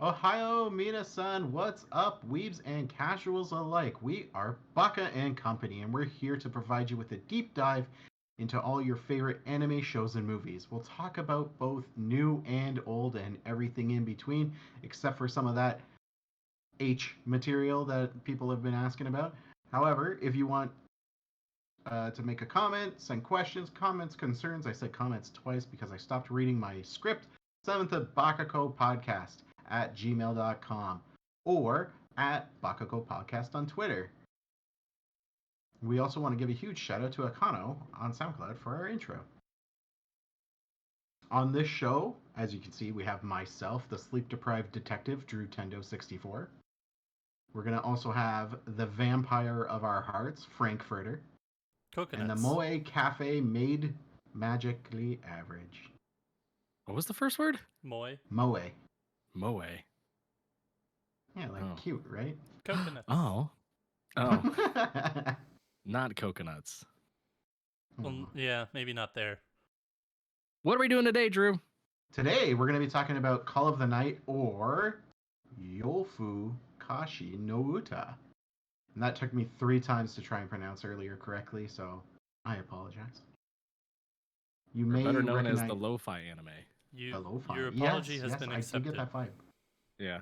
Ohio Mina-san, what's up, weebs and casuals alike? We are Baka&Co, and we're here to provide you with a deep dive into all your favorite anime shows and movies. We'll talk about both new and old and everything in between, except for some of that H material that people have been asking about. However, if you want to make a comment, send questions, comments, concerns. I said comments twice because I stopped reading my script. Seventh at Baka&Co Podcast at gmail.com or at Baka&Co Podcast on Twitter. We also want to give a huge shout out to Akano on SoundCloud for our intro. On this show, as you can see, we have myself, the sleep-deprived detective, Drew Tendo64. We're going to also have the vampire of our hearts, Frankfurter. Coconuts. And the Moe Cafe made magically average. What was the first word? Moe. Moe. Moe. Yeah, like cute, right? Coconuts. Oh. Not coconuts. Well, yeah, maybe not there. What are we doing today, Drew? Today, we're going to be talking about Call of the Night or Yofu Kashi no Uta. And that took me 3 times to try and pronounce earlier correctly, so I apologize. You may better known recognize as the lo-fi anime. Your lo-fi. apology has been accepted. I do get that vibe. Yeah.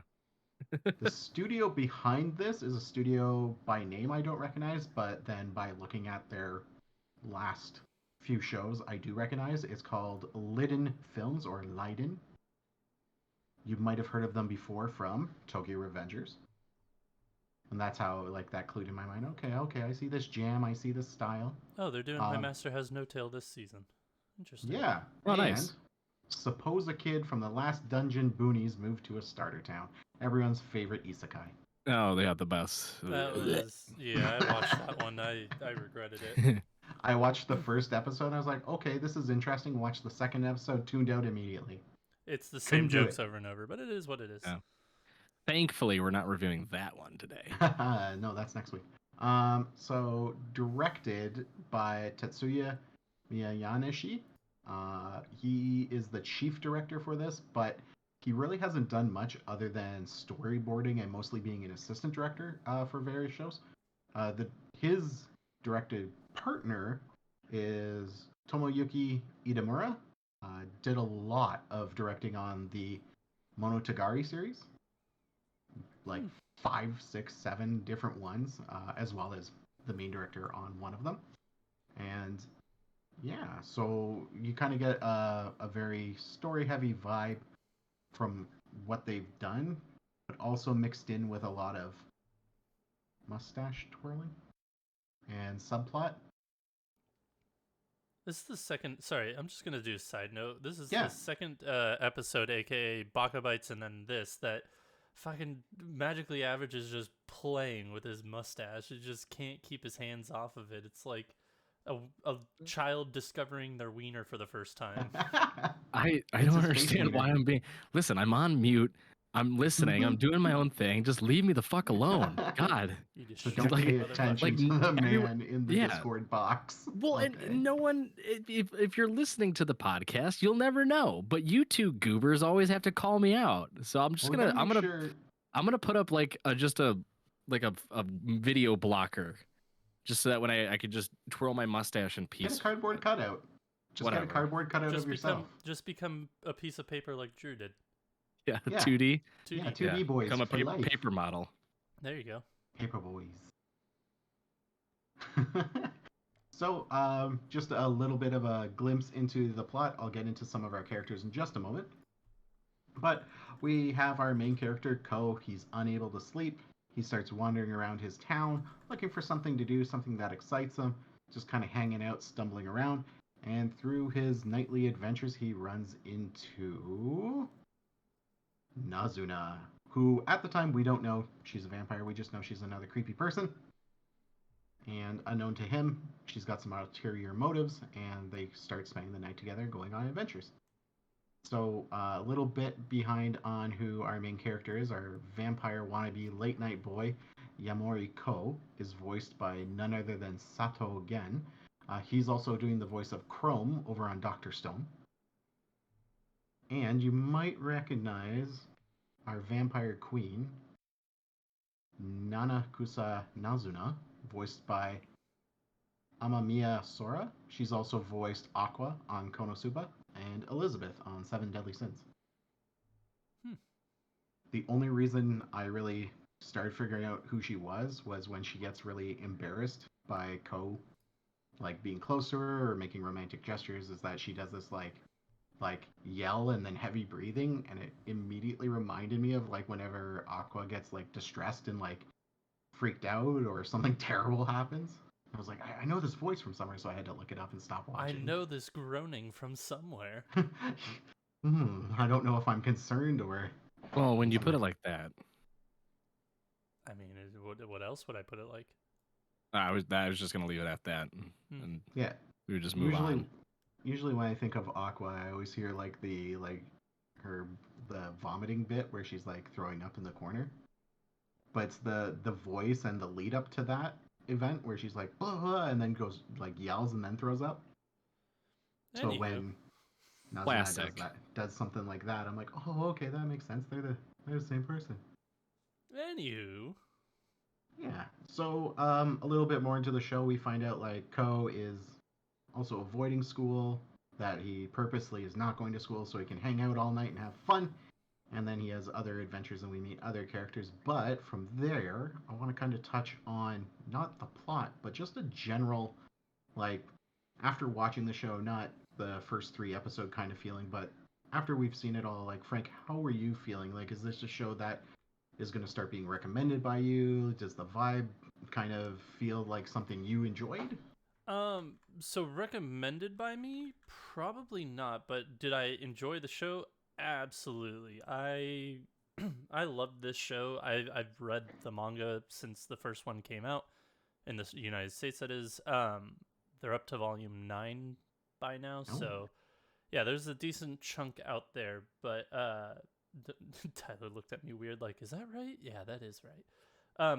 The studio behind this is a studio by name I don't recognize, but then by looking at their last few shows, I do recognize. It's called Liden Films, or Leiden. You might have heard of them before from Tokyo Revengers. And that's how, that clued in my mind. Okay, I see this jam, I see this style. Oh, they're doing My Master Has No Tail this season. Interesting. Yeah. Oh, nice. Suppose a kid from the last dungeon boonies moved to a starter town. Everyone's favorite isekai. Oh, they had the best. That was, yeah, I watched that one. I regretted it. I watched the first episode and I was like, okay, this is interesting. Watched the second episode, tuned out immediately. It's the same jokes over and over, but it is what it is. Yeah. Thankfully, we're not reviewing that one today. No, that's next week. So directed by Tetsuya Miyanishi. He is the chief director for this, but he really hasn't done much other than storyboarding and mostly being an assistant director for various shows. His directed partner is Tomoyuki Idamura. Did a lot of directing on the Monogatari series, like 5, 6, 7 different ones, as well as the main director on one of them. And yeah, so you kind of get a very story-heavy vibe from what they've done, but also mixed in with a lot of mustache twirling and subplot. This is the second. Sorry, I'm just gonna do a side note. This is the second episode, aka Baka Bites, and then this that fucking magically average is just playing with his mustache. He just can't keep his hands off of it. It's like a child discovering their wiener for the first time. I don't understand why I'm being. Listen, I'm on mute. I'm listening. I'm doing my own thing. Just leave me the fuck alone. God. You just So don't pay attention to the man in the Discord box. Well, and no one, if you're listening to the podcast, you'll never know. But you two goobers always have to call me out. So I'm just I'm gonna put up a video blocker, just so that when I could just twirl my mustache in peace. Get a cardboard cutout. Get a cardboard cutout of yourself. Just become a piece of paper like Drew did. Yeah, 2D. 2D. Yeah, 2D boys. Become a paper model. There you go. Paper boys. So, just a little bit of a glimpse into the plot. I'll get into some of our characters in just a moment. But we have our main character, Ko. He's unable to sleep. He starts wandering around his town, looking for something to do, something that excites him, just kind of hanging out, stumbling around. And through his nightly adventures, he runs into Nazuna, who at the time we don't know she's a vampire. We just know she's another creepy person. And unknown to him, she's got some ulterior motives, and they start spending the night together, going on adventures. So a little bit behind on who our main character is. Our vampire wannabe late night boy, Yamori Ko, is voiced by none other than Sato Gen. He's also doing the voice of Chrome over on Dr. Stone. And you might recognize our vampire queen, Nanakusa Nazuna, voiced by Amamiya Sora. She's also voiced Aqua on Konosuba and Elizabeth on Seven Deadly Sins. The only reason I really started figuring out who she was when she gets really embarrassed by Ko, like being close to her or making romantic gestures, is that she does this like yell and then heavy breathing, and it immediately reminded me of like whenever Aqua gets like distressed and like freaked out or something terrible happens. I was like, I know this voice from somewhere, so I had to look it up and stop watching. I know this groaning from somewhere. I don't know if I'm concerned or. Well, when you put it like that. I mean, what else would I put it like? I was just gonna leave it at that, and yeah, we would just move on. Usually, when I think of Aqua, I always hear like the vomiting bit where she's like throwing up in the corner. But it's the voice and the lead up to that event where she's like blah, blah, and then goes like yells and then throws up. So when Nazuna does something like that, I'm like, oh, okay, that makes sense. They're the same person. Anywho. Yeah. So a little bit more into the show, we find out like Ko is also avoiding school, that he purposely is not going to school so he can hang out all night and have fun. And then he has other adventures and we meet other characters. But from there, I want to kind of touch on not the plot, but just a general, like, after watching the show, not the first 3 episode kind of feeling, but after we've seen it all, like, Frank, how were you feeling? Like, is this a show that is going to start being recommended by you? Does the vibe kind of feel like something you enjoyed? So recommended by me? Probably not, but did I enjoy the show? Absolutely. I loved this show. I've read the manga since the first one came out in the United States, that is. They're up to volume 9 by now, so yeah, there's a decent chunk out there, but Tyler looked at me weird like, is that right? Yeah, that is right.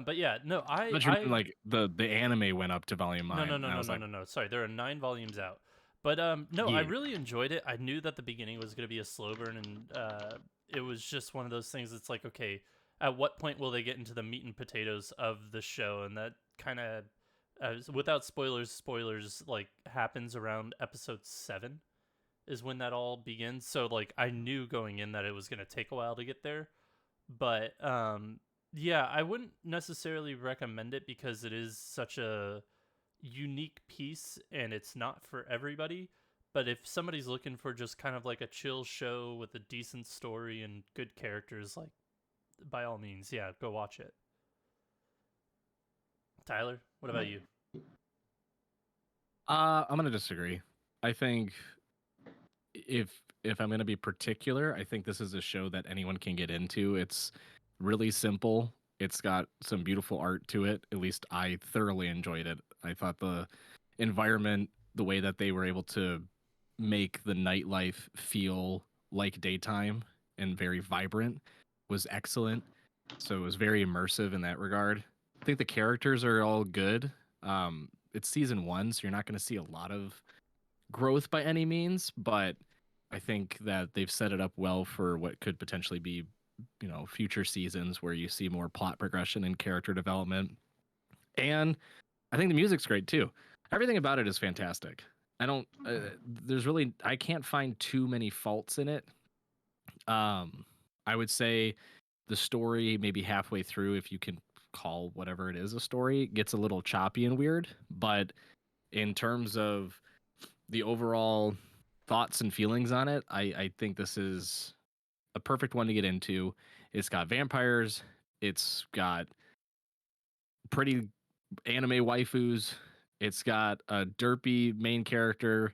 But yeah, no, I like the anime went up to volume 9. No. Sorry, there are 9 volumes out. But no, yeah. I really enjoyed it. I knew that the beginning was going to be a slow burn, and it was just one of those things that's like, okay, at what point will they get into the meat and potatoes of the show? And that kind of, without spoilers, like happens around episode 7 is when that all begins. So like I knew going in that it was going to take a while to get there. But yeah, I wouldn't necessarily recommend it because it is such a unique piece and it's not for everybody. But if somebody's looking for just kind of like a chill show with a decent story and good characters, like, by all means, yeah, go watch it. Tyler, what about you? I'm gonna disagree. I think if I'm gonna be particular, I think this is a show that anyone can get into. It's really simple. It's got some beautiful art to it. At least I thoroughly enjoyed it. I thought the environment, the way that they were able to make the nightlife feel like daytime and very vibrant, was excellent. So it was very immersive in that regard. I think the characters are all good. It's season 1, so you're not going to see a lot of growth by any means, but I think that they've set it up well for what could potentially be, you know, future seasons where you see more plot progression and character development. And I think the music's great too. Everything about it is fantastic. I can't find too many faults in it. I would say the story maybe halfway through, if you can call whatever it is a story, gets a little choppy and weird. But in terms of the overall thoughts and feelings on it, I think this is a perfect one to get into. It's got vampires. It's got pretty anime waifus. It's got a derpy main character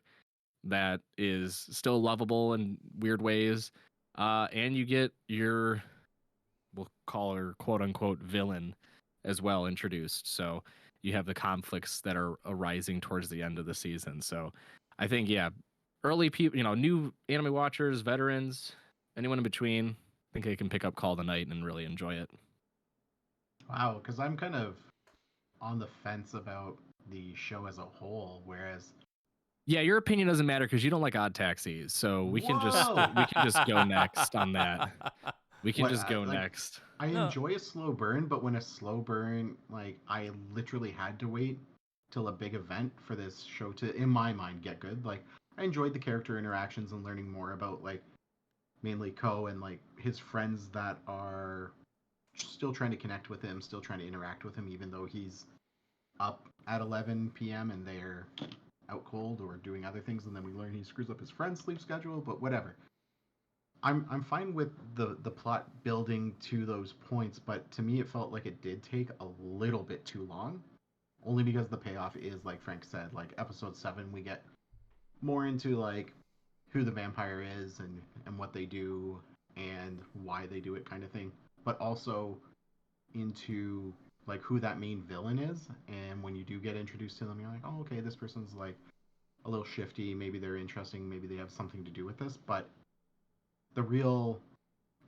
that is still lovable in weird ways. And you get your, we'll call her quote unquote villain as well introduced. So you have the conflicts that are arising towards the end of the season. So I think, yeah, early people, you know, new anime watchers, veterans, anyone in between, I think they can pick up Call the Night and really enjoy it. Wow, because I'm kind of on the fence about the show as a whole, whereas yeah, your opinion doesn't matter because you don't like Odd Taxi, so we can just go next on that. We can just go next. I enjoy a slow burn, but when a slow burn, like I literally had to wait till a big event for this show to, in my mind, get good. Like I enjoyed the character interactions and learning more about like mainly Ko and like his friends that are still trying to connect with him, still trying to interact with him, even though he's up at 11 p.m. and they're out cold or doing other things, and then we learn he screws up his friend's sleep schedule. But whatever. I'm fine with the plot building to those points, but to me it felt like it did take a little bit too long. Only because the payoff is like Frank said, like episode 7 we get more into like who the vampire is and what they do and why they do it kind of thing. But also into like who that main villain is, and when you do get introduced to them you're like, oh okay, this person's like a little shifty, maybe they're interesting, maybe they have something to do with this. But the real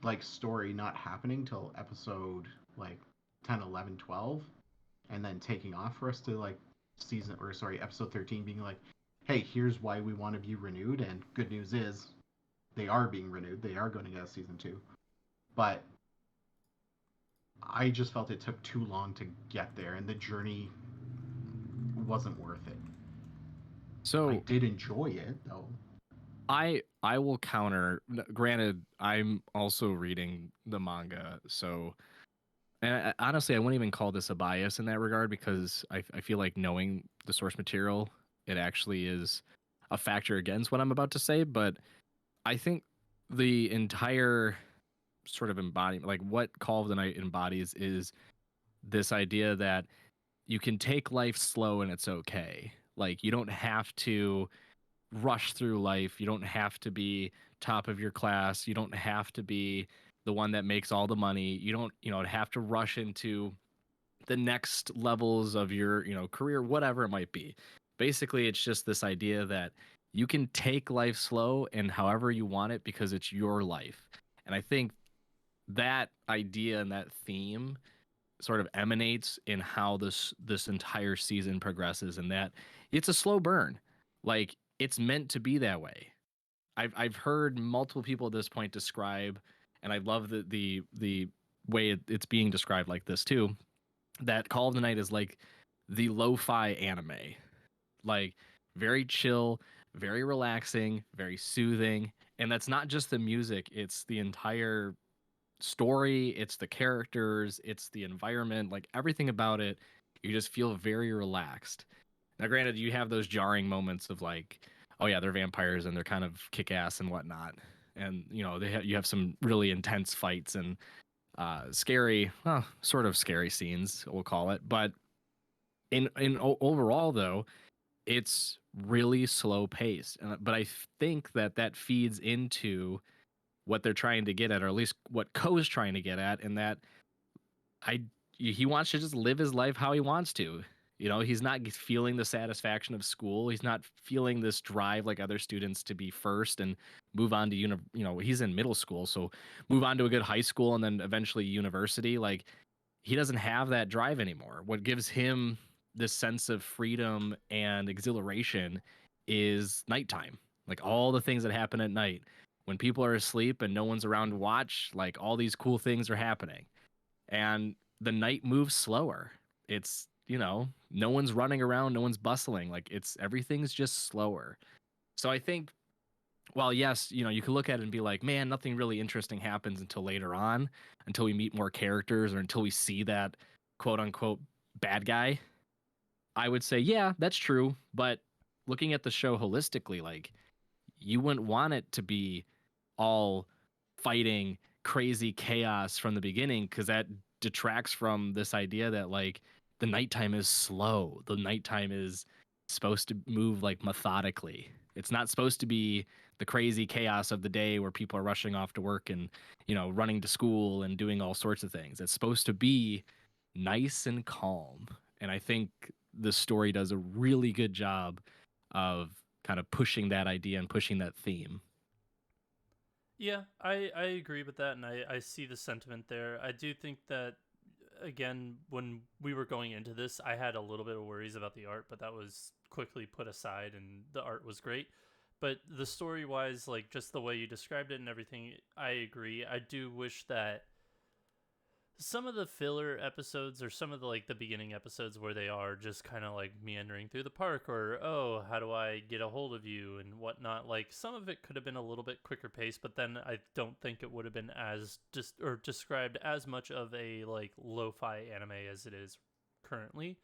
like story not happening till episode like 10, 11, 12, and then taking off for us to like episode 13 being like, hey, here's why we want to be renewed, and good news is they are being renewed, they are going to get a season 2. But I just felt it took too long to get there, and the journey wasn't worth it. So I did enjoy it though. I will counter. Granted, I'm also reading the manga, so and honestly, I wouldn't even call this a bias in that regard, because I feel like knowing the source material, it actually is a factor against what I'm about to say. But I think the entire sort of embodiment, like what Call of the Night embodies, is this idea that you can take life slow and it's okay. Like you don't have to rush through life. You don't have to be top of your class. You don't have to be the one that makes all the money. You don't, have to rush into the next levels of your, career, whatever it might be. Basically, it's just this idea that you can take life slow and however you want it because it's your life. And I think that idea and that theme sort of emanates in how this entire season progresses, and that it's a slow burn. Like it's meant to be that way. I've heard multiple people at this point describe, and I love the way it's being described like this too, that Call of the Night is like the lo-fi anime. Like very chill, very relaxing, very soothing. And that's not just the music, it's the entire story, it's the characters, it's the environment, like everything about it. You just feel very relaxed. Now, granted, you have those jarring moments of like, oh yeah, they're vampires and they're kind of kick ass and whatnot, and you have some really intense fights and scary, well, sort of scary scenes, we'll call it. But overall, though, it's really slow paced. But I think that feeds into what they're trying to get at, or at least what Ko is trying to get at, and that he wants to just live his life how he wants to. He's not feeling the satisfaction of school. He's not feeling this drive like other students to be first and move on to he's in middle school, so move on to a good high school and then eventually university. Like he doesn't have that drive anymore. What gives him this sense of freedom and exhilaration is nighttime. Like all the things that happen at night when people are asleep and no one's around to watch, like all these cool things are happening. And the night moves slower. It's, no one's running around, no one's bustling. Like everything's just slower. So I think, while yes, you can look at it and be like, man, nothing really interesting happens until later on, until we meet more characters or until we see that quote unquote bad guy. I would say, yeah, that's true. But looking at the show holistically, like you wouldn't want it to be all fighting crazy chaos from the beginning, because that detracts from this idea that like the nighttime is slow. The nighttime is supposed to move like methodically. It's not supposed to be the crazy chaos of the day where people are rushing off to work and running to school and doing all sorts of things. It's supposed to be nice and calm. And I think the story does a really good job of kind of pushing that idea and pushing that theme. Yeah, I agree with that, and I see the sentiment there. I do think that, again, when we were going into this, I had a little bit of worries about the art, but that was quickly put aside, and the art was great. But the story wise, like just the way you described it and everything, I agree. I do wish that some of the filler episodes or some of the like the beginning episodes where they are just kind of like meandering through the park, or oh, how do I get a hold of you and whatnot, like some of it could have been a little bit quicker pace, but then I don't think it would have been as just or described as much of a like lo-fi anime as it is currently.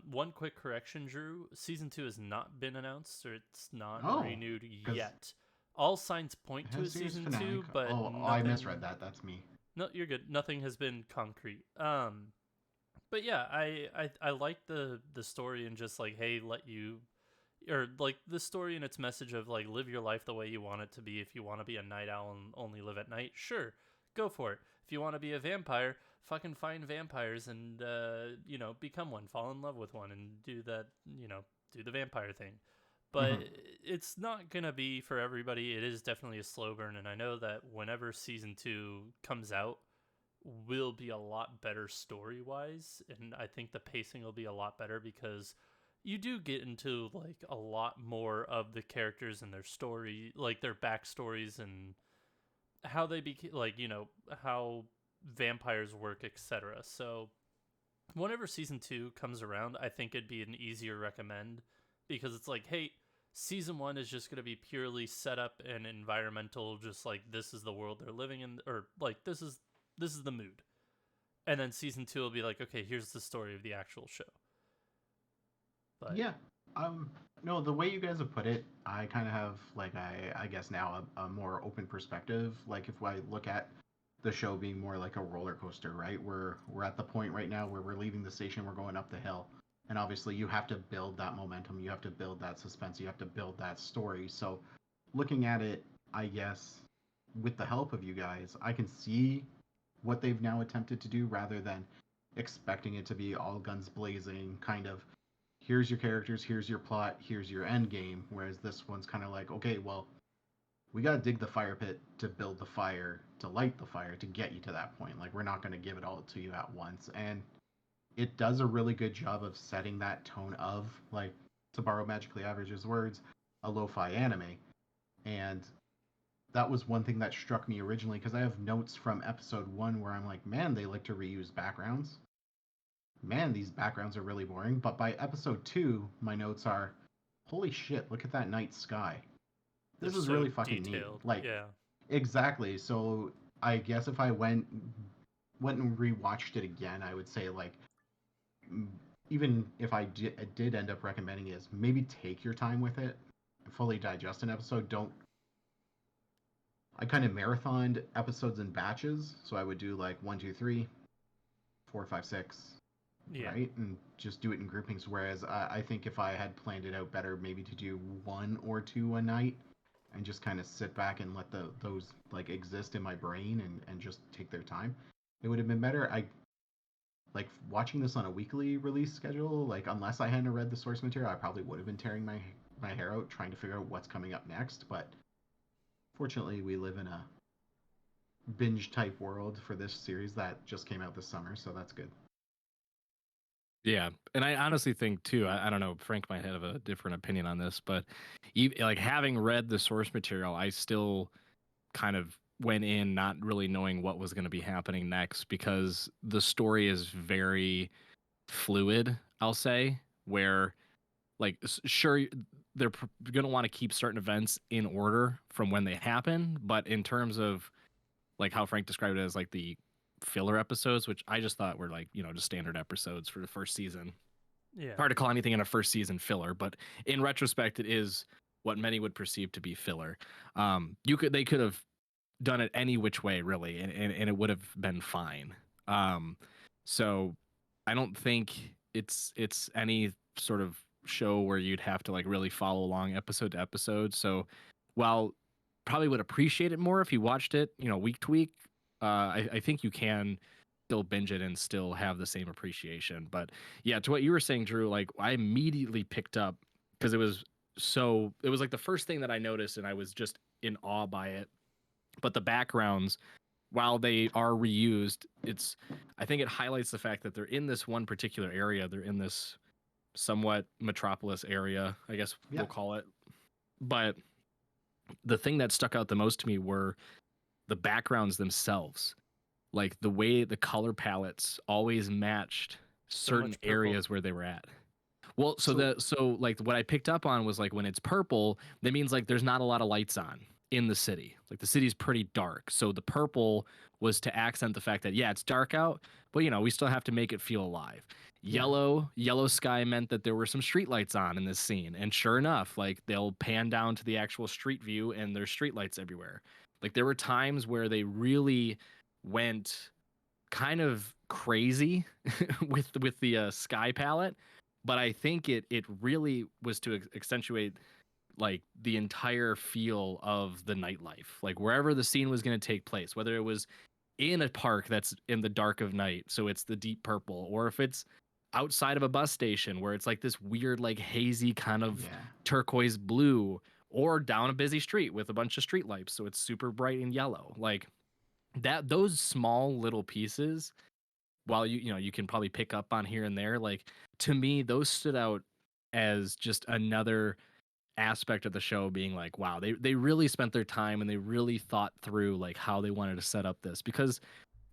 One quick correction, Drew. Season 2 has not been announced, or it's not renewed yet. All signs point to a season 2, but nothing... I misread that. That's me. No, you're good. Nothing has been concrete. But yeah, I like the story and just like, hey, let you, or like the story and its message of like live your life the way you want it to be. If you want to be a night owl and only live at night, sure, go for it. If you want to be a vampire, fucking find vampires and become one, fall in love with one, and do that, do the vampire thing. But it's not gonna be for everybody. It is definitely a slow burn, and I know that whenever season 2 comes out, will be a lot better story wise, and I think the pacing will be a lot better because you do get into like a lot more of the characters and their story, like their backstories and how they became, like, how vampires work, etc. So whenever season 2 comes around, I think it'd be an easier recommend, because it's like, hey, season 1 is just going to be purely setup and environmental, just like this is the world they're living in, or like this is the mood. And then season 2 will be like, okay, here's the story of the actual show. But yeah, no, the way you guys have put it, I kind of have like I guess now a more open perspective. Like if I look at the show being more like a roller coaster, right? We're at the point right now where we're leaving the station, we're going up the hill. And obviously you have to build that momentum, you have to build that suspense, you have to build that story. So looking at it, I guess, with the help of you guys, I can see what they've now attempted to do rather than expecting it to be all guns blazing, kind of, here's your characters, here's your plot, here's your end game. Whereas this one's kind of like, okay, well, we got to dig the fire pit to build the fire, to light the fire, to get you to that point. Like, we're not going to give it all to you at once. And it does a really good job of setting that tone of, like, to borrow Magically Average's words, a lo-fi anime. And that was one thing that struck me originally, because I have notes from episode 1 where I'm like, man, they like to reuse backgrounds. Man, these backgrounds are really boring. But by episode 2, my notes are, holy shit, look at that night sky. This is so really fucking detailed. Neat. Like, yeah. Exactly. So I guess if I went and rewatched it again, I would say, like, even if I did end up recommending it, is maybe take your time with it, fully digest an episode. I kind of marathoned episodes in batches, so I would do like 1, 2, 3, 4, 5, 6, right, and just do it in groupings. Whereas I think if I had planned it out better, maybe to do 1 or 2 a night, and just kind of sit back and let those like exist in my brain and just take their time, it would have been better. I like watching this on a weekly release schedule. Like, unless I hadn't read the source material, I probably would have been tearing my hair out trying to figure out what's coming up next. But fortunately, we live in a binge type world for this series that just came out this summer, so that's good. Yeah, and I honestly think too, I don't know, Frank might have a different opinion on this, but like having read the source material, I still kind of went in not really knowing what was going to be happening next, because the story is very fluid, I'll say, where like sure they're going to want to keep certain events in order from when they happen, but in terms of like how Frank described it as like the filler episodes, which I just thought were like, just standard episodes for the first season. Yeah. Hard to call anything in a first season filler, but in retrospect, it is what many would perceive to be filler. They could have done it any which way, really, and it would have been fine. So I don't think it's any sort of show where you'd have to like really follow along episode to episode. So while probably would appreciate it more if you watched it, week to week, I think you can still binge it and still have the same appreciation. But yeah, to what you were saying, Drew, like I immediately picked up, because it was like the first thing that I noticed, and I was just in awe by it. But the backgrounds, while they are reused, I think it highlights the fact that they're in this one particular area. They're in this somewhat metropolis area, I guess we'll call it. But the thing that stuck out the most to me were the backgrounds themselves. Like the way the color palettes always matched certain areas where they were at. Well, so like what I picked up on was like when it's purple, that means like there's not a lot of lights on in the city. Like the city's pretty dark. So the purple was to accent the fact that yeah, it's dark out, but you know, we still have to make it feel alive. Yellow sky meant that there were some street lights on in this scene. And sure enough, like they'll pan down to the actual street view and there's street lights everywhere. Like there were times where they really went kind of crazy with the sky palette, but I think it really was to accentuate like the entire feel of the nightlife, like wherever the scene was going to take place, whether it was in a park that's in the dark of night, so it's the deep purple, or if it's outside of a bus station where it's like this weird like hazy kind of turquoise blue, or down a busy street with a bunch of street lights, so it's super bright and yellow. Like that, those small little pieces, while you know you can probably pick up on here and there, like to me those stood out as just another aspect of the show being like, wow, they really spent their time and they really thought through like how they wanted to set up this, because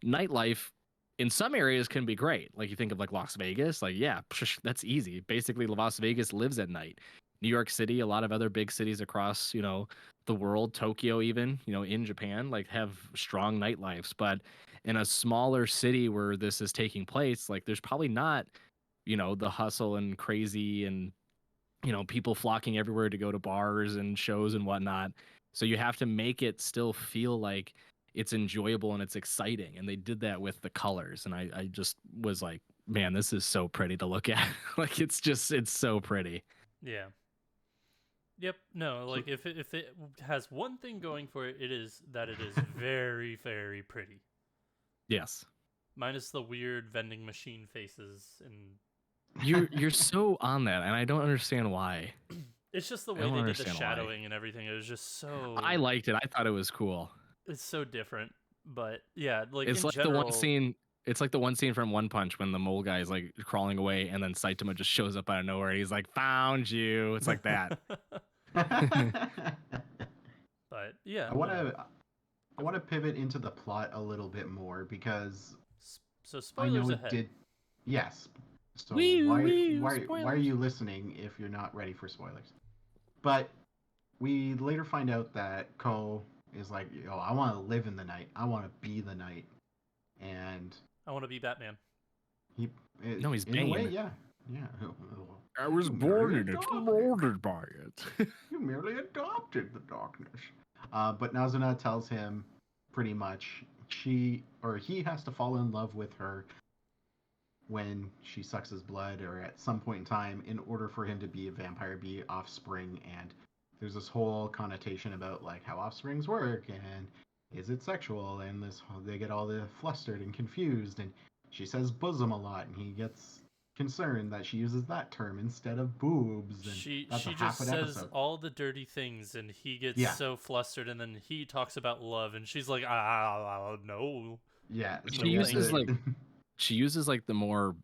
nightlife in some areas can be great. Like you think of like Las Vegas, like yeah, that's easy. Basically Las Vegas lives at night. New York City, a lot of other big cities across, you know, the world, Tokyo even, you know, in Japan, like have strong nightlives. But in a smaller city where this is taking place, like there's probably not, you know, the hustle and crazy and, you know, people flocking everywhere to go to bars and shows and whatnot. So you have to make it still feel like it's enjoyable and it's exciting. And they did that with the colors. And I just was like, man, this is so pretty to look at. Like it's so pretty. Yeah. Yep. No, like if it has one thing going for it, it is that it is very, very pretty. Yes. Minus the weird vending machine faces and you're so on that, and I don't understand why. It's just the way they did the shadowing and everything. It was just so. I liked it. I thought it was cool. It's so different, but yeah, like it's in like general, the one scene. It's like the one scene from One Punch when the mole guy is like crawling away, and then Saitama just shows up out of nowhere. And he's like, "Found you." It's like that. But yeah, I want to pivot into the plot a little bit more because so spoilers ahead. Yes. So why are you listening if you're not ready for spoilers? But we later find out that Ko is like, yo, I want to live in the night. I want to be the night, and I want to be Batman. He's Bane. In a way, yeah. I was born in it, molded by it. You merely adopted the darkness. But Nazuna tells him pretty much he has to fall in love with her when she sucks his blood or at some point in time in order for him to be a vampire, be offspring. And there's this whole connotation about like how offsprings work and is it sexual, and they get all the flustered and confused, and she says bosom a lot and he gets concerned that she uses that term instead of boobs, and she just says all the dirty things and he gets so flustered, and then he talks about love and she's like no. Yeah, she uses like the more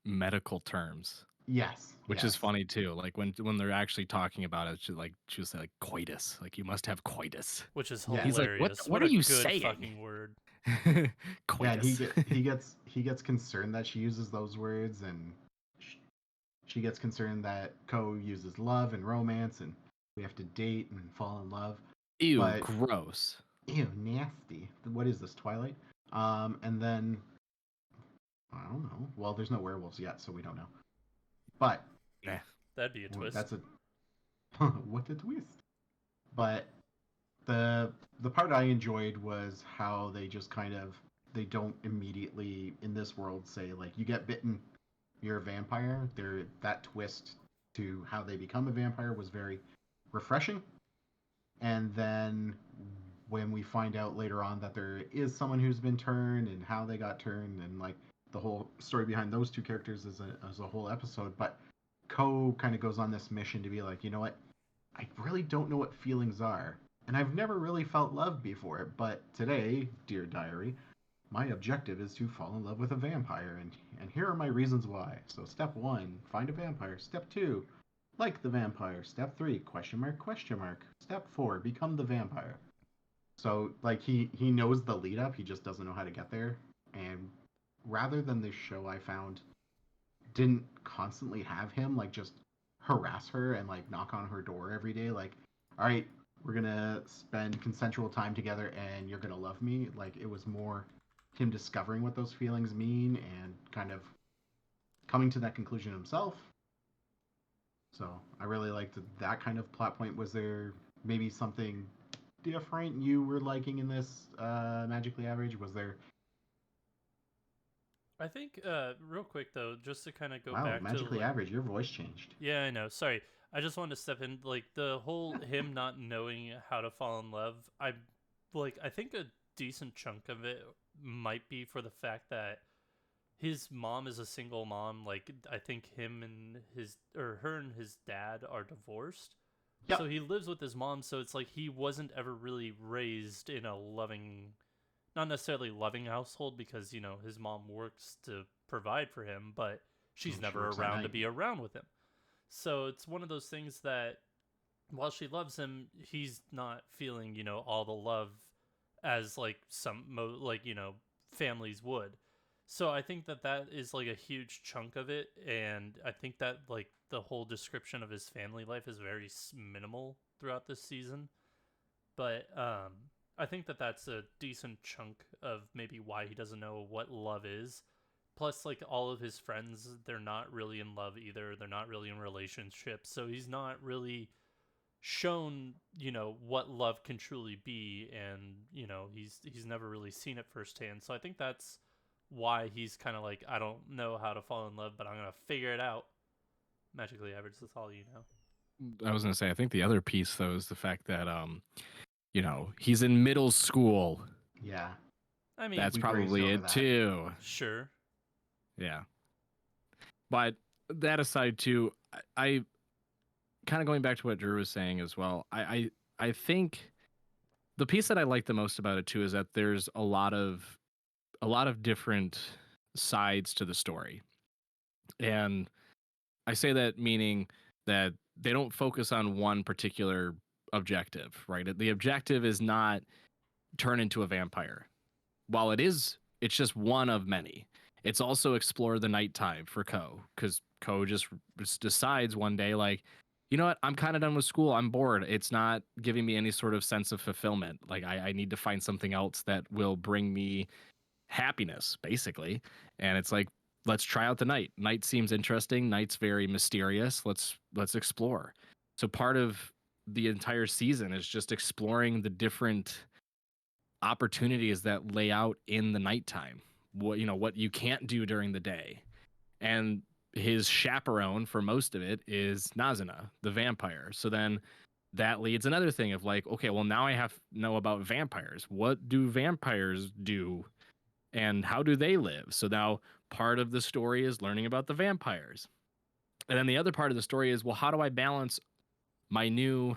medical terms. Yes, which is funny too. Like when they're actually talking about it, she was like coitus. Like you must have coitus, which is hilarious. He's like, what are you saying? Fucking word. Coitus. Yeah, he gets concerned that she uses those words, and she gets concerned that Ko uses love and romance, and we have to date and fall in love. Ew, gross. Ew, nasty. What is this, Twilight? And then I don't know. Well, there's no werewolves yet, so we don't know. But that'd be a twist. That's what a twist. But the part I enjoyed was how they just they don't immediately in this world say like you get bitten, you're a vampire. That twist to how they become a vampire was very refreshing. And then when we find out later on that there is someone who's been turned and how they got turned, and like the whole story behind those two characters as a whole episode. But Ko kind of goes on this mission to be like, you know what? I really don't know what feelings are. And I've never really felt love before. But today, dear diary, my objective is to fall in love with a vampire. And here are my reasons why. So step 1, find a vampire. Step 2, Like the vampire. Step 3, question mark, question mark. Step 4, become the vampire. So like he knows the lead up, he just doesn't know how to get there. And rather than this show, I found didn't constantly have him like just harass her and like knock on her door every day like, all right, we're gonna spend consensual time together and you're gonna love me. Like it was more him discovering what those feelings mean and kind of coming to that conclusion himself. So I really liked that kind of plot point. Was there maybe something different you were liking in this Magically Average? Was there? I think, real quick though, just to kind of go Wow, back to Magically Average, your voice changed. Yeah, I know. Sorry, I just wanted to step in. Like the whole him not knowing how to fall in love. I think a decent chunk of it might be for the fact that his mom is a single mom. Like I think him and her and his dad are divorced. Yep. So he lives with his mom. So it's like he wasn't ever really raised in a loving, not necessarily loving household because his mom works to provide for him, but she's never around to be around with him. So it's one of those things that while she loves him, he's not feeling, all the love as like families would. So I think that is like a huge chunk of it, and I think that like the whole description of his family life is very minimal throughout this season. But I think that that's a decent chunk of maybe why he doesn't know what love is. Plus, like all of his friends, they're not really in love either. They're not really in relationships, so he's not really shown, what love can truly be, and he's never really seen it firsthand. So I think that's why he's kind of like, I don't know how to fall in love, but I'm gonna figure it out. Magically Average, that's all you know. I was gonna say, I think the other piece though is the fact that he's in middle school. Yeah, I mean that's probably it too. Sure. Yeah, but that aside too, I kind of going back to what Drew was saying as well. I think the piece that I like the most about it too is that there's a lot of different sides to the story. And I say that meaning that they don't focus on one particular objective, right? The objective is not turn into a vampire. While it's just one of many. It's also explore the nighttime for Co, because Co just decides one day, like, you know what, I'm kind of done with school. I'm bored. It's not giving me any sort of sense of fulfillment. Like I need to find something else that will bring me happiness, basically. And it's like, let's try out the night. Night seems interesting. Night's very mysterious. Let's explore. So part of the entire season is just exploring the different opportunities that lay out in the nighttime. What you can't do during the day. And his chaperone for most of it is Nazina, the vampire. So then that leads another thing of like, okay, well, now I have to know about vampires. What do vampires do? And how do they live? So now part of the story is learning about the vampires. And then the other part of the story is, well, how do I balance my new,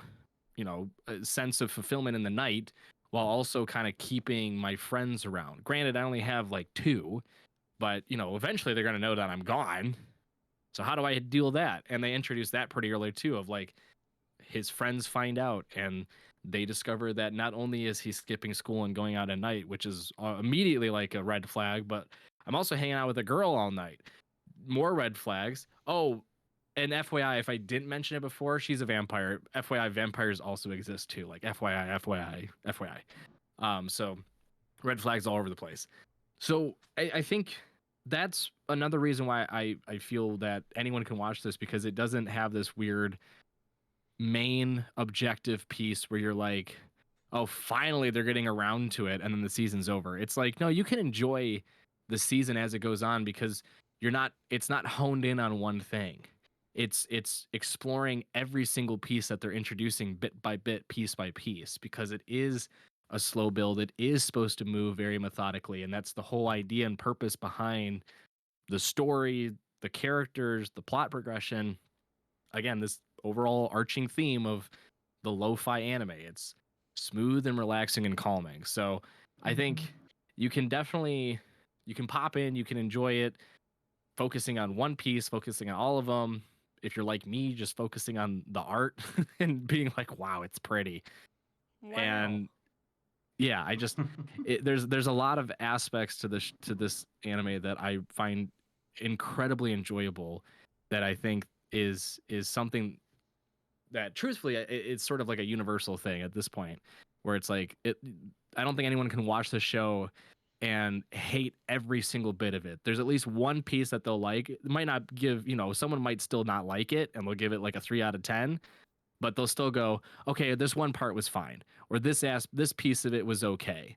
sense of fulfillment in the night while also kind of keeping my friends around? Granted, I only have like 2, but, eventually they're going to know that I'm gone. So how do I deal with that? And they introduce that pretty early too, of like his friends find out and they discover that not only is he skipping school and going out at night, which is immediately like a red flag, but I'm also hanging out with a girl all night. More red flags. Oh, and FYI, if I didn't mention it before, she's a vampire. FYI, vampires also exist too. Like FYI, FYI, FYI. So red flags all over the place. So I think that's another reason why I feel that anyone can watch this, because it doesn't have this weird main objective piece where you're like, oh, finally they're getting around to it and then the season's over. It's like, no, you can enjoy the season as it goes on because it's not honed in on one thing. It's exploring every single piece that they're introducing bit by bit, piece by piece, because it is a slow build. It is supposed to move very methodically, and that's the whole idea and purpose behind the story, the characters, the plot progression. Again, this overall arching theme of the lo-fi anime. It's smooth and relaxing and calming. So I think you can pop in, you can enjoy it, focusing on one piece, focusing on all of them. if you're like me, just focusing on the art and being like, wow, it's pretty. Wow. And yeah, I just there's a lot of aspects to this anime that I find incredibly enjoyable, that I think is something that truthfully it's sort of like a universal thing at this point, where it's like I don't think anyone can watch the show and hate every single bit of it. There's at least one piece that they'll like. It might not give, someone might still not like it and they'll give it like a 3 out of 10, but they'll still go, okay, this one part was fine, or this piece of it was okay.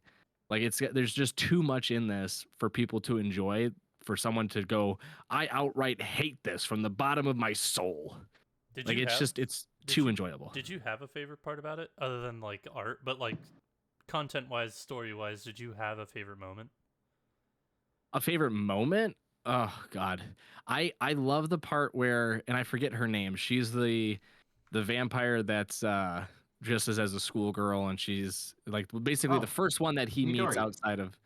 Like there's just too much in this for people to enjoy, for someone to go, I outright hate this from the bottom of my soul. It's too enjoyable. Did you have a favorite part about it other than like art, but like content wise, story wise, did you have a favorite moment? A favorite moment? Oh God, I love the part where, and I forget her name. She's the vampire that's just as a schoolgirl, and she's like basically the first one that he meets outside of.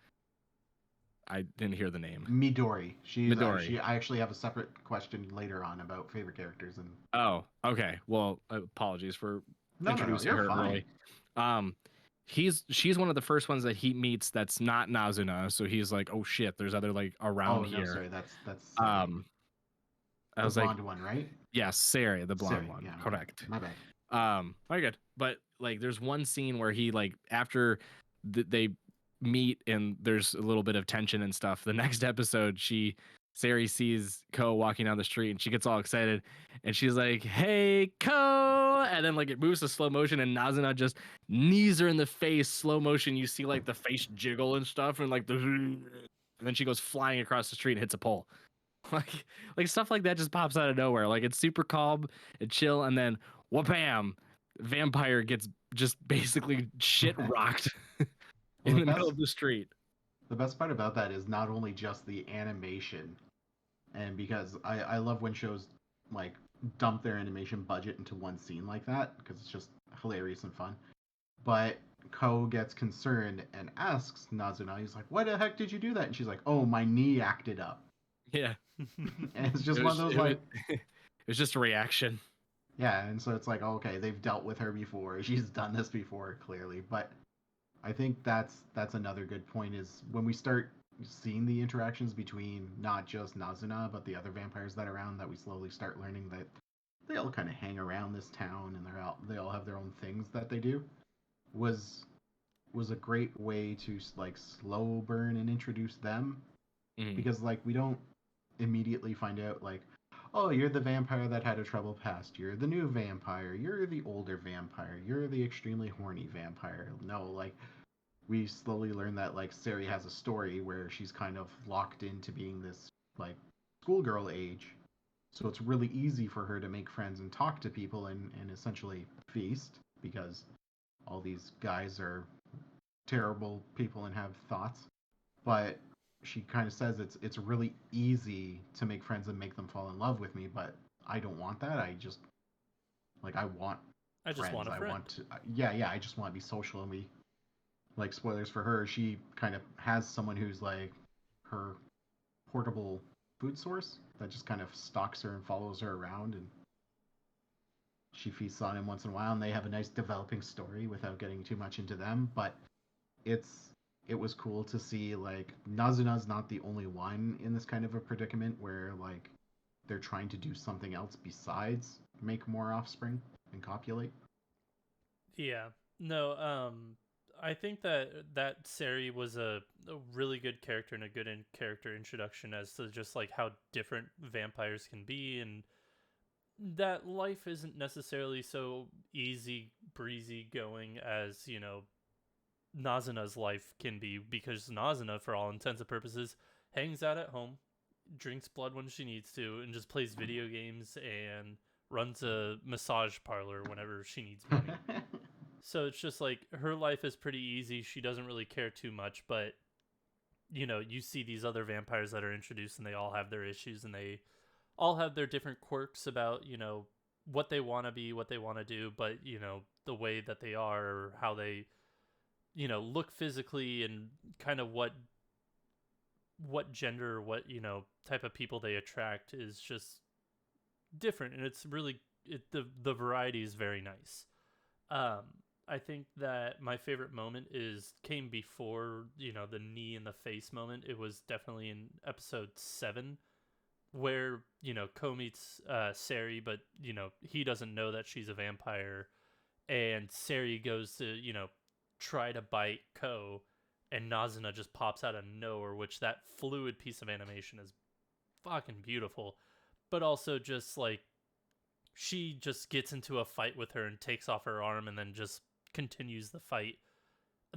I didn't hear the name. Midori. Midori. I actually have a separate question later on about favorite characters. And oh, okay. Well, apologies for introducing her fine. early. She's one of the first ones that he meets that's not Nazuna, so he's like, oh shit, there's other like around here. No, sorry, that's I was the like, blonde one, right? Yes, Sari, the blonde Sari, one. yeah, Correct. My bad. Very good. But like, there's one scene where he like after they meet and there's a little bit of tension and stuff. The next episode, Sari sees Ko walking down the street and she gets all excited and she's like, "Hey, Ko!" And then like it moves to slow motion and Nazuna just knees her in the face, slow motion. You see like the face jiggle and stuff, and like and then she goes flying across the street and hits a pole. Like stuff like that just pops out of nowhere. Like it's super calm and chill, and then wha-bam, vampire gets just basically shit rocked in the middle of the street. The best part about that is not only just the animation, and because I love when shows like dump their animation budget into one scene like that, because it's just hilarious and fun. But Ko gets concerned and asks Nazuna, he's like, "Why the heck did you do that?" And she's like, "Oh, my knee acted up." Yeah. And it's just one of those like it was just a reaction. Yeah, and so it's like, okay, they've dealt with her before. She's done this before, clearly. But I think that's another good point, is when we start seeing the interactions between not just Nazuna but the other vampires that are around, that we slowly start learning that they all kind of hang around this town and they all have their own things that they do, was a great way to like slow burn and introduce them. Because like we don't immediately find out like, oh, you're the vampire that had a troubled past, you're the new vampire, you're the older vampire, you're the extremely horny vampire. No, like we slowly learn that like Sari has a story where she's kind of locked into being this like schoolgirl age, so it's really easy for her to make friends and talk to people and essentially feast, because all these guys are terrible people and have thoughts. But she kind of says it's really easy to make friends and make them fall in love with me, but I don't want that. I just want I just friends. want a friend. I want to I just want to be social. And we, like, spoilers for her, she kind of has someone who's like her portable food source that just kind of stalks her and follows her around, and she feasts on him once in a while, and they have a nice developing story without getting too much into them. But it was cool to see like Nazuna's not the only one in this kind of a predicament where like they're trying to do something else besides make more offspring and copulate. Yeah. No, I think that Sari was a really good character and a good character introduction as to just like how different vampires can be, and that life isn't necessarily so easy breezy going as, Nazuna's life can be, because Nazuna, for all intents and purposes, hangs out at home, drinks blood when she needs to, and just plays video games and runs a massage parlor whenever she needs money. So it's just like her life is pretty easy. She doesn't really care too much, but you see these other vampires that are introduced and they all have their issues and they all have their different quirks about, what they want to be, what they want to do, but, the way that they are, or how they look physically, and kind of what gender, what type of people they attract is just different, and it's really the variety is very nice. I think that my favorite moment came before, the knee in the face moment. It was definitely in episode 7, where, Ko meets Sari, but, he doesn't know that she's a vampire, and Sari goes to, try to bite Ko, and Nazuna just pops out of nowhere, which that fluid piece of animation is fucking beautiful. But also just, like, she just gets into a fight with her and takes off her arm and then just continues the fight.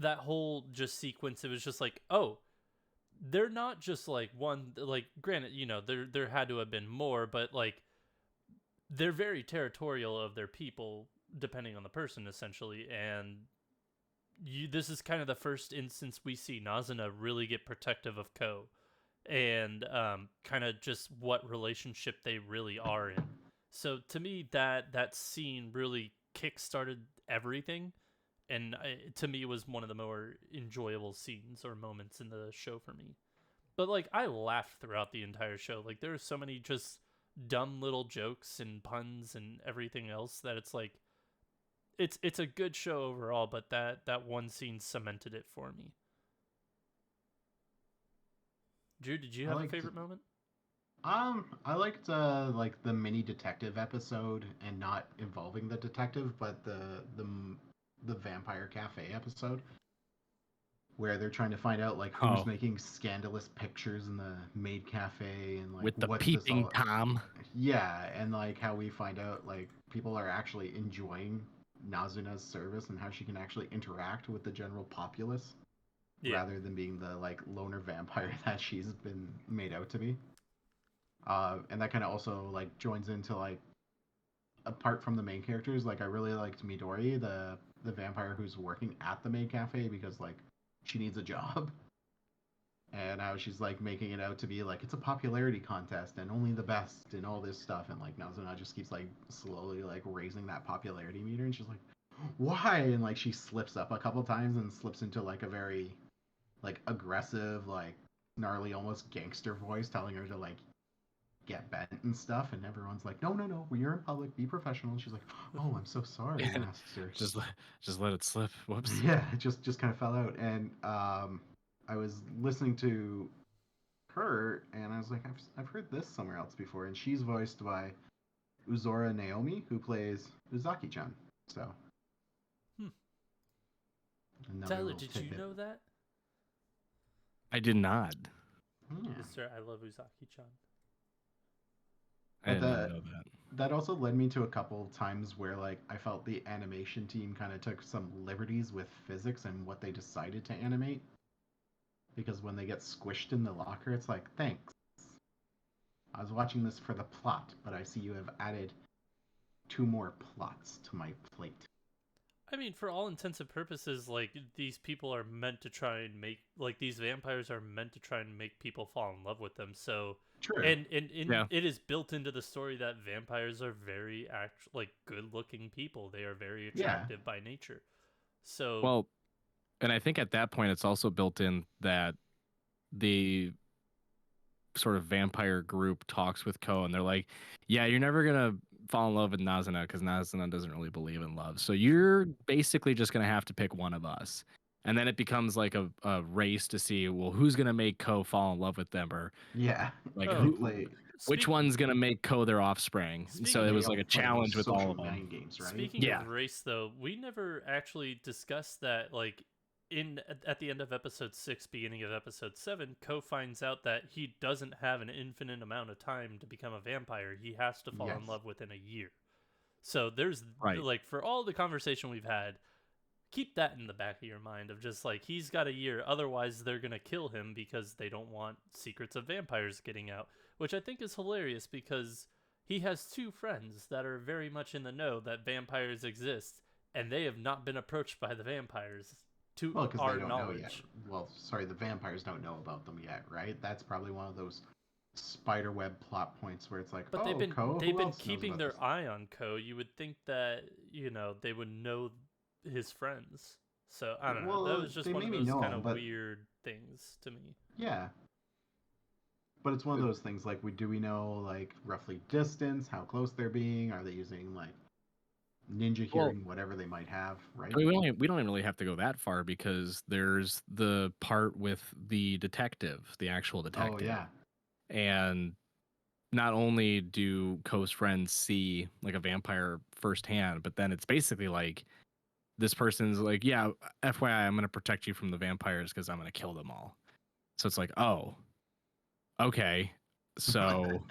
That whole just sequence, it was just like, oh, they're not just like one, like, granted, there had to have been more, but like they're very territorial of their people depending on the person, essentially. And this is kind of the first instance we see Nazuna really get protective of Ko, and kind of just what relationship they really are in. So to me, that scene really kick-started everything, and to me, it was one of the more enjoyable scenes or moments in the show for me. But like, I laughed throughout the entire show. Like, there are so many just dumb little jokes and puns and everything else that it's like, it's a good show overall. But that one scene cemented it for me. Drew, did you have a favorite moment? I liked like the mini detective episode, and not involving the detective, but the vampire cafe episode, where they're trying to find out like who's making scandalous pictures in the maid cafe, and like with the what's peeping Tom. Yeah, and like how we find out like people are actually enjoying Nazuna's service and how she can actually interact with the general populace, rather than being the like loner vampire that she's been made out to be. And that kind of also like joins into like, apart from the main characters, like I really liked Midori, the vampire who's working at the maid cafe, because like she needs a job, and how she's like making it out to be like it's a popularity contest and only the best and all this stuff, and like Nazuna just keeps like slowly like raising that popularity meter, and she's like, why? And like she slips up a couple times and slips into like a very like aggressive, like gnarly, almost gangster voice, telling her to like get bent and stuff, and everyone's like, no, you're in public, be professional. And she's like, oh, I'm so sorry, master. just let it slip. Whoops. Yeah, it just kind of fell out. And I was listening to her, and I was like, I've heard this somewhere else before, and she's voiced by Uzora Naomi, who plays Uzaki-chan. So Tyler, did you know that? I did not. Yeah. Sir, I love Uzaki-chan. I didn't know that. That also led me to a couple times where like I felt the animation team kind of took some liberties with physics and what they decided to animate. Because when they get squished in the locker, it's like, thanks. I was watching this for the plot, but I see you have added 2 more plots to my plate. I mean, for all intents and purposes, like, these people are meant to try and make, like, these vampires are meant to try and make people fall in love with them. So, true. And it is built into the story that vampires are very good-looking people. They are very attractive by nature. So, well, and I think at that point it's also built in that the sort of vampire group talks with Ko, and they're like, yeah, you're never gonna fall in love with Nazuna because Nazuna doesn't really believe in love, so you're basically just gonna have to pick one of us. And then it becomes like a race to see, well, who's gonna make Ko fall in love with them, or like which one's gonna make Ko their offspring. So it was like a challenge with all of them. Games, right? Speaking of race, though, we never actually discussed that. Like, at the end of episode 6, beginning of episode 7, Ko finds out that he doesn't have an infinite amount of time to become a vampire. He has to fall in love within a year. So there's like, for all the conversation we've had, keep that in the back of your mind of just like, he's got a year, otherwise they're gonna kill him because they don't want secrets of vampires getting out, which I think is hilarious because he has 2 friends that are very much in the know that vampires exist, and they have not been approached by the vampires to our knowledge. Know yet. Well, sorry, the vampires don't know about them yet, right? That's probably one of those spiderweb plot points where it's like, but they've been keeping their eye on Ko. You would think that, they would know his friends. So I don't know. That was just one of those kind of weird things to me. Yeah. But it's one of those things like do we know like roughly distance, how close they're being? Are they using like ninja hearing, whatever they might have, right? I mean, we don't even really have to go that far because there's the part with the detective, the actual detective. Oh yeah. And not only do Co's friends see like a vampire firsthand, but then it's basically like this person's like, yeah, FYI, I'm going to protect you from the vampires because I'm going to kill them all. So it's like, oh, okay. So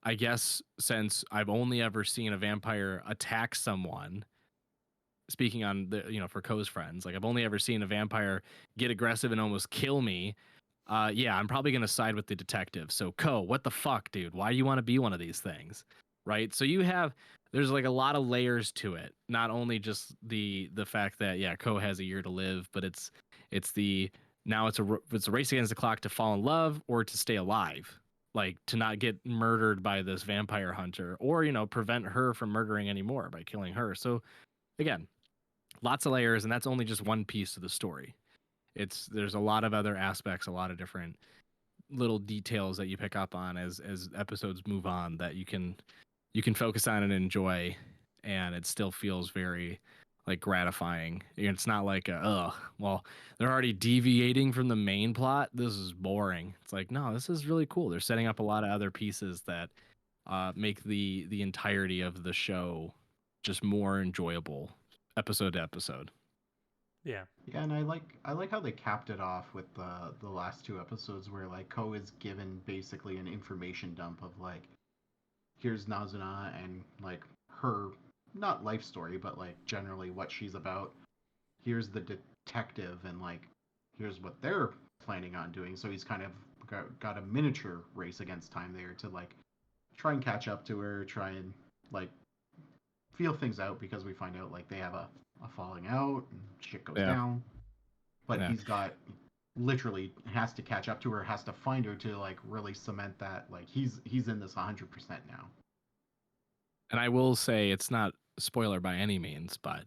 I guess since I've only ever seen a vampire attack someone, speaking on the, for Co's friends, like I've only ever seen a vampire get aggressive and almost kill me. Yeah, I'm probably going to side with the detective. So Co, what the fuck, dude? Why do you want to be one of these things? Right? So there's like a lot of layers to it. Not only just the fact that yeah, Co has a year to live, but it's now it's a race against the clock to fall in love or to stay alive. Like to not get murdered by this vampire hunter or prevent her from murdering anymore by killing her. So again, lots of layers, and that's only just one piece of the story. There's a lot of other aspects, a lot of different little details that you pick up on as episodes move on that you can focus on and enjoy, and it still feels very like gratifying. It's not like well, they're already deviating from the main plot, this is boring. It's like, no, this is really cool. They're setting up a lot of other pieces that make the entirety of the show just more enjoyable episode to episode. Yeah. Yeah, and I like how they capped it off with the last two episodes where like Ko is given basically an information dump of like, here's Nazuna and like her not life story, but like generally what she's about. Here's the detective and like here's what they're planning on doing. So he's kind of got a miniature race against time there to like try and catch up to her, try and like feel things out because we find out like they have a falling out and shit goes down. But he's got literally has to catch up to her, has to find her to like really cement that like he's in this 100% now. And I will say it's not a spoiler by any means, but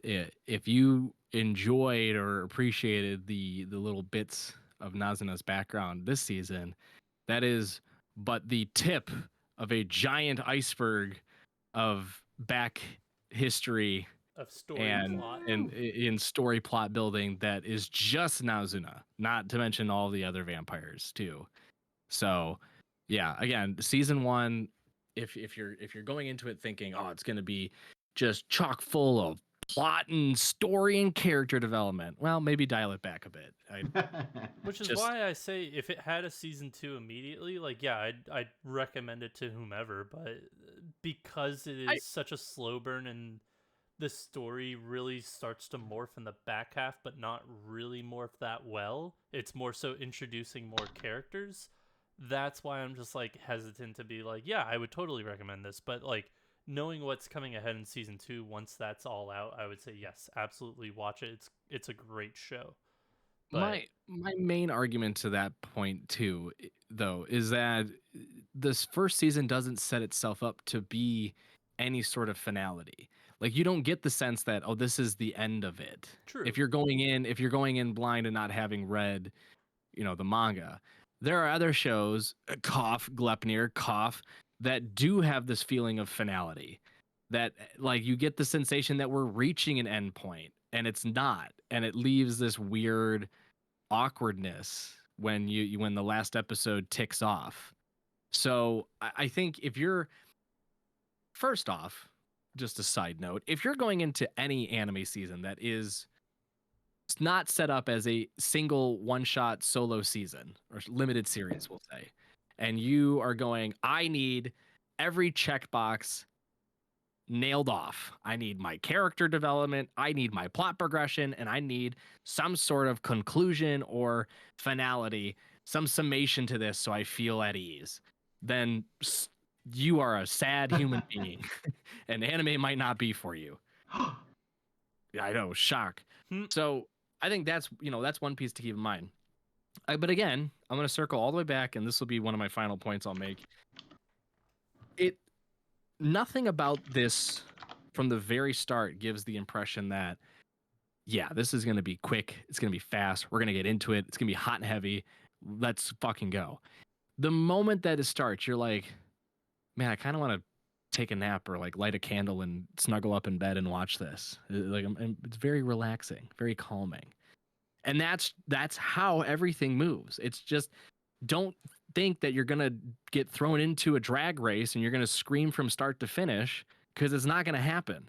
if you enjoyed or appreciated the little bits of Nazuna's background this season, that is but the tip of a giant iceberg of back history of story plot and in story plot building that is just Nazuna, not to mention all the other vampires too. So yeah, again, season 1, if you're going into it thinking, oh, it's going to be just chock full of plot and story and character development, well, maybe dial it back a bit. Which is why I say if it had a season 2 immediately, like yeah, I'd recommend it to whomever. But because it is such a slow burn and the story really starts to morph in the back half, but not really morph that well. It's more so introducing more characters. That's why I'm just like hesitant to be like, yeah, I would totally recommend this. But like knowing what's coming ahead in season 2, once that's all out, I would say yes, absolutely watch it. It's a great show. But my main argument to that point too, though, is that this first season doesn't set itself up to be any sort of finality. Like you don't get the sense that, oh, this is the end of it. True. If you're going in blind and not having read, the manga, there are other shows, cough, Gleipnir, cough, that do have this feeling of finality. That like you get the sensation that we're reaching an end point, and it's not, and it leaves this weird awkwardness when when the last episode ticks off. So I think if you're, first off, just a side note, if you're going into any anime season that is not set up as a single one-shot solo season or limited series, we'll say, and you are going, I need every checkbox nailed off. I need my character development, I need my plot progression, and I need some sort of conclusion or finality, some summation to this so I feel at ease. Then you are a sad human being and anime might not be for you. Yeah, I know, shock. So I think that's one piece to keep in mind. But again, I'm going to circle all the way back, and this will be one of my final points I'll make. Nothing about this from the very start gives the impression that, yeah, this is going to be quick. It's going to be fast. We're going to get into it. It's going to be hot and heavy. Let's fucking go. the moment that it starts, you're like, man, I kind of want to take a nap or like light a candle and snuggle up in bed and watch this. Like, it's very relaxing, very calming. And that's how everything moves. It's just, don't think that you're going to get thrown into a drag race and you're going to scream from start to finish, because it's not going to happen.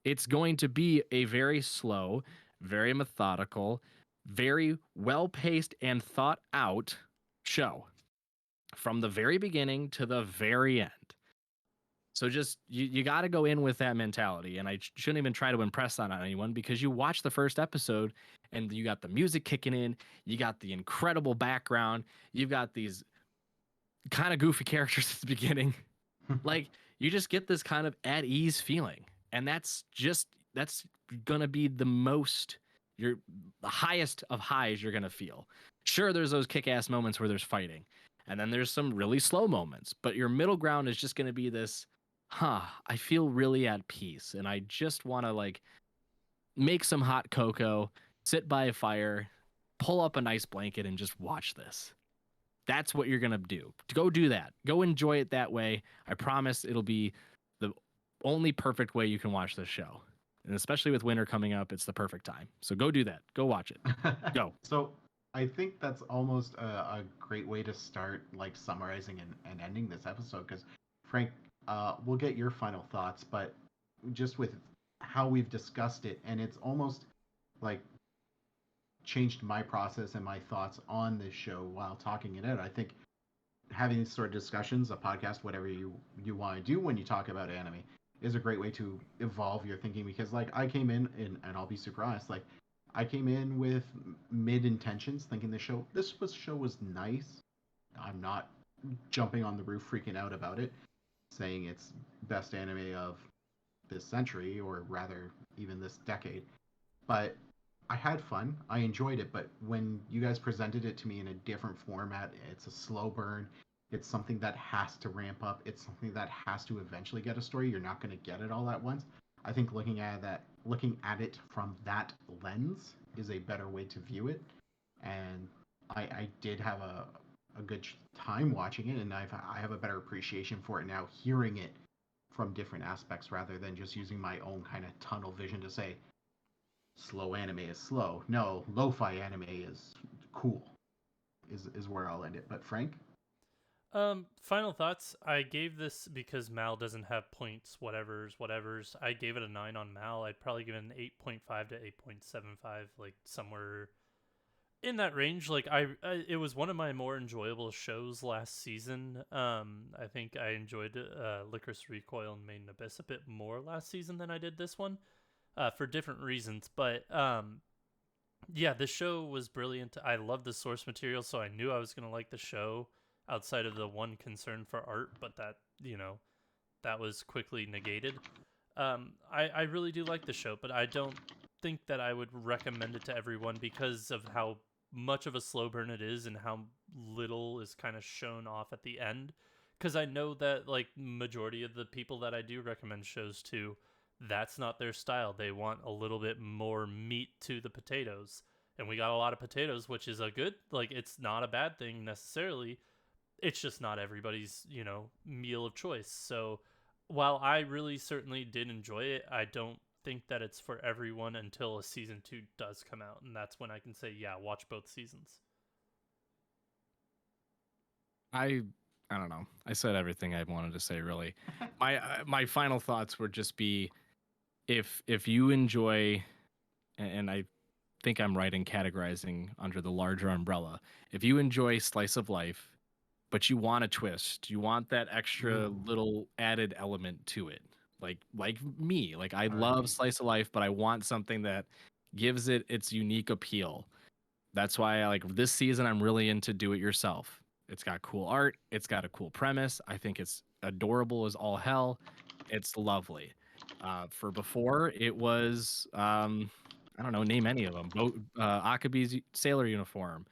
It's going to be a very slow, very methodical, very well-paced and thought out show from the very beginning to the very end. So just you got to go in with that mentality, and I shouldn't even try to impress that on anyone, because you watch the first episode and you got the music kicking in, you got the incredible background, you've got these kind of goofy characters at the beginning. Like, you just get this kind of at ease feeling, and that's gonna be the highest of highs you're gonna feel. Sure, there's those kick-ass moments where there's fighting, and then there's some really slow moments, but your middle ground is just gonna be this, I feel really at peace, and I just want to like make some hot cocoa, sit by a fire, pull up a nice blanket, and just watch this. That's what you're going to do. Go do that. Go enjoy it that way. I promise it'll be the only perfect way you can watch this show. And especially with winter coming up, it's the perfect time. So go do that. Go watch it. Go. So I think that's almost a great way to start, like, summarizing and ending this episode. Because, Frank, we'll get your final thoughts, but just with how we've discussed it, and it's almost like changed my process and my thoughts on this show while talking it out. I think having these sort of discussions, a podcast, whatever you want to do when you talk about anime, is a great way to evolve your thinking. Because, like, I came in, and I'll be super honest, like, I came in with mid intentions, thinking this show was nice. I'm not jumping on the roof freaking out about it, saying it's best anime of this century, or rather even this decade. But I had fun. I enjoyed it. But when you guys presented it to me in a different format, it's a slow burn. It's something that has to ramp up. It's something that has to eventually get a story. You're not going to get it all at once. I think looking at it from that lens is a better way to view it. And I did have a good time watching it, and I have a better appreciation for it now, hearing it from different aspects rather than just using my own kind of tunnel vision to say slow anime is slow. No, lo-fi anime is cool. Is where I'll end it. But Frank? Final thoughts. I gave this because Mal doesn't have points, whatevers. I gave it a 9 on Mal. I'd probably give it an 8.5 to 8.75, like somewhere in that range. Like it was one of my more enjoyable shows last season. I think I enjoyed Licorice Recoil and Made in Abyss a bit more last season than I did this one, for different reasons. But yeah, this show was brilliant. I loved the source material, so I knew I was gonna like the show, outside of the one concern for art, but that was quickly negated. I really do like the show, but I don't think that I would recommend it to everyone because of how much of a slow burn it is and how little is kind of shown off at the end. Because I know that, like, majority of the people that I do recommend shows to, that's not their style. They want a little bit more meat to the potatoes. And we got a lot of potatoes, which is a good, like, it's not a bad thing necessarily. It's just not everybody's, meal of choice. So while I really certainly did enjoy it, I don't think that it's for everyone until a season 2 does come out. And that's when I can say, yeah, watch both seasons. I don't know. I said everything I wanted to say, really. My final thoughts would just be, if you enjoy, and I think I'm right in categorizing under the larger umbrella, if you enjoy slice of life, but you want a twist, you want that extra little added element to it, like me, like I love slice of life, but I want something that gives it its unique appeal. That's why I like this season. I'm really into do it yourself. It's got cool art. It's got a cool premise. I think it's adorable as all hell. It's lovely. For before, it was I don't know, name any of them. Akabi's sailor uniform,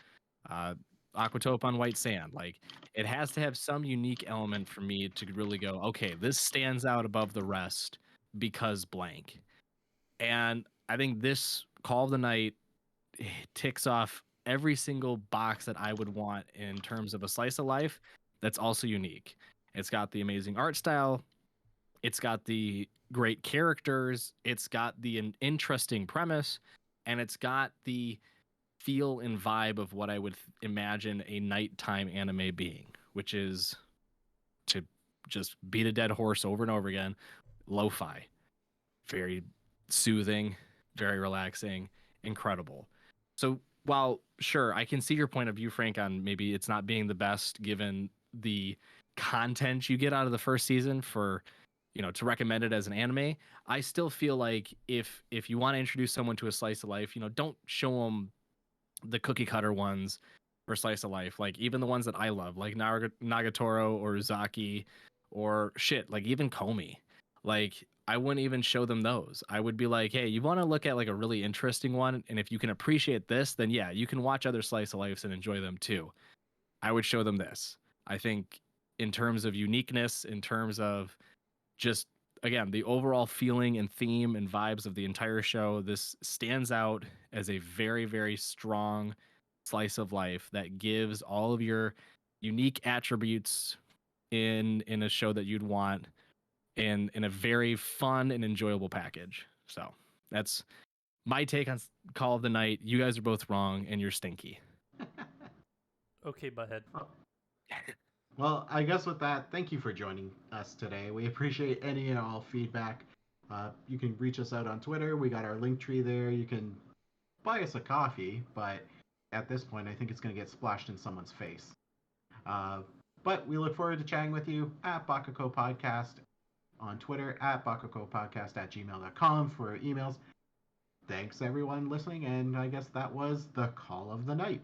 Aquatope on white sand. Like, it has to have some unique element for me to really go, okay, this stands out above the rest because blank. And I think this Call of the Night ticks off every single box that I would want in terms of a slice of life that's also unique. It's got the amazing art style. It's got the great characters. It's got the interesting premise. And it's got the feel and vibe of what I would imagine a nighttime anime being, which is to just beat a dead horse over and over again. Lo-fi. Very soothing, very relaxing, incredible. So while sure, I can see your point of view, Frank, on maybe it's not being the best given the content you get out of the first season for, to recommend it as an anime. I still feel like if you want to introduce someone to a slice of life, don't show them the cookie cutter ones for slice of life. Like even the ones that I love, like Nagatoro or Uzaki or shit, like even Komi. Like I wouldn't even show them those. I would be like, hey, you want to look at like a really interesting one, and if you can appreciate this, then yeah, you can watch other slice of lives and enjoy them too. I would show them this. I think in terms of uniqueness, in terms of just again the overall feeling and theme and vibes of the entire show, this stands out as a very, very strong slice of life that gives all of your unique attributes in a show that you'd want in a very fun and enjoyable package. So that's my take on Call of the Night. You guys are both wrong, and you're stinky. Okay, butthead. Well, I guess with that, thank you for joining us today. We appreciate any and all feedback. You can reach us out on Twitter. We got our link tree there. You can buy us a coffee, but at this point, I think it's going to get splashed in someone's face. But we look forward to chatting with you at Baka&Co Podcast on Twitter, at bakacopodcast@gmail.com for emails. Thanks, everyone, listening, and I guess that was the Call of the Night.